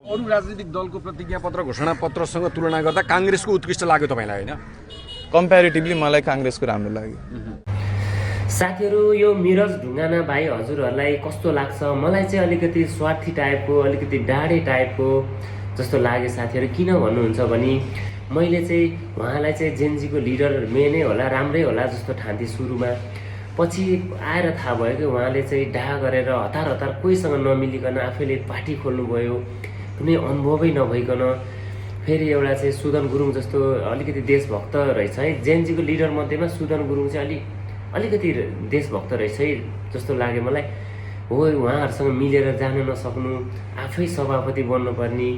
अरू राजनीतिक दलको प्रतिज्ञापत्र घोषणापत्रसँग तुलना गर्दा काङ्ग्रेसको उत्कृष्ट लाग्यो तपाईँलाई होइन? कम्प्यारिटिभली मलाई काङ्ग्रेसको राम्रो लाग्यो। साथीहरू, यो मिरज ढुङ्गाना भाइ हजुरहरूलाई कस्तो लाग्छ? मलाई चाहिँ अलिकति स्वार्थी टाइपको, अलिकति डाडे टाइपको जस्तो लाग्यो साथीहरू। किन भन्नुहुन्छ भने मैले चाहिँ उहाँलाई चाहिँ जेनजीको लिडर मेनै होला, राम्रै होला जस्तो ठान्थेँ सुरुमा। पछि आएर थाहा भयो कि उहाँले चाहिँ डाहा गरेर हतार हतार कोहीसँग नमिलिकन आफैले पार्टी खोल्नुभयो, कुनै अनुभवै नभइकन। फेरि एउटा चाहिँ सुदन गुरुङ जस्तो अलिकति देशभक्त रहेछ है, जेनजीको लिडर मध्येमा सुदन गुरुङ चाहिँ अलिकति देशभक्त रहेछ है जस्तो लाग्यो मलाई। हो, उहाँहरूसँग मिलेर जान नसक्नु, आफै सभापति बन्नुपर्ने,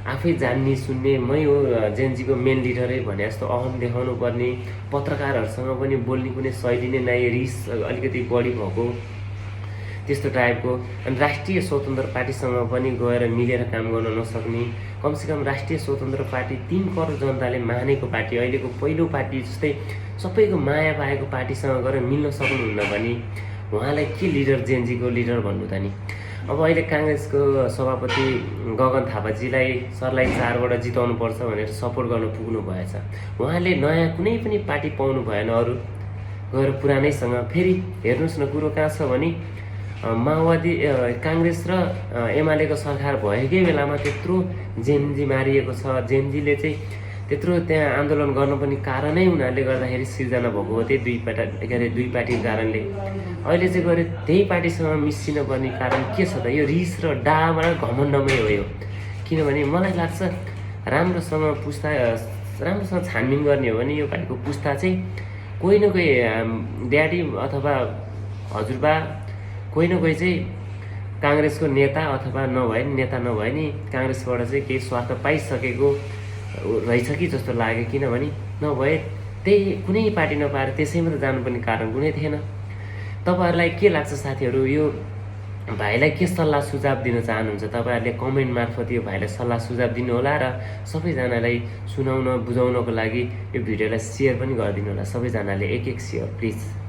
आफै जान्ने सुन्ने, मै हो जेनजीको मेन लिडरै भने जस्तो अहम देखाउनु पर्ने, पत्रकारहरूसँग पनि बोल्ने कुनै शैली नै नआए, रिस अलिकति बढी भएको त्यस्तो टाइपको। अनि राष्ट्रिय स्वतन्त्र पार्टीसँग पनि गएर मिलेर काम गर्न नसक्ने, कमसेकम राष्ट्रिय स्वतन्त्र पार्टी 3 करोड जनताले मानेको पार्टी, अहिलेको पहिलो पार्टी जस्तै सबैको माया पाएको पार्टीसँग गएर मिल्न सक्नुहुन्न भने उहाँलाई के लिडर, जेनजीको लिडर भन्नु त नि। अब अहिले काङ्ग्रेसको सभापति गगन थापाजीलाई सरलाई 4बाट जिताउनुपर्छ भनेर सपोर्ट गर्न पुग्नु भएछ। उहाँले नयाँ कुनै पनि पार्टी पाउनु भएन अरू गएर पुरानैसँग। फेरि हेर्नुहोस् न, कुरो कहाँ छ भने माओवादी, काङ्ग्रेस र एमालेको सरकार भएकै बेलामा त्यत्रो जेनजी मारिएको छ। जेनजीले चाहिँ त्यत्रो त्यहाँ आन्दोलन गर्नुपर्ने कारणै उनीहरूले गर्दाखेरि सिर्जना भएको हो, त्यही दुई पार्टीको कारणले। अहिले चाहिँ गएर त्यही पार्टीसँग मिसिन पर्ने कारण के छ त? यो रिस र डाबाट घमण्डमै हो यो। किनभने मलाई लाग्छ राम्रोसँग छानबिन गर्ने हो भने यो पार्टीको पुस्ता चाहिँ कोही न कोही ड्याडी अथवा हजुरबा, कोही न कोही चाहिँ काङ्ग्रेसको नेता अथवा नेता नभए नि काङ्ग्रेसबाट चाहिँ केही स्वार्थ पाइसकेको रहेछ कि जस्तो लाग्यो। किनभने नभए त्यही कुनै पार्टी नपाएर त्यसैमा त जानुपर्ने कारण कुनै थिएन। तपाईँहरूलाई के लाग्छ साथीहरू? यो भाइलाई के सल्लाह सुझाव दिन चाहनुहुन्छ? तपाईँहरूले कमेन्ट मार्फत यो भाइलाई सल्लाह सुझाव दिनुहोला र सबैजनालाई सुनाउन बुझाउनको लागि यो भिडियोलाई सेयर पनि गरिदिनु होला। सबैजनाले एक सेयर प्लिज।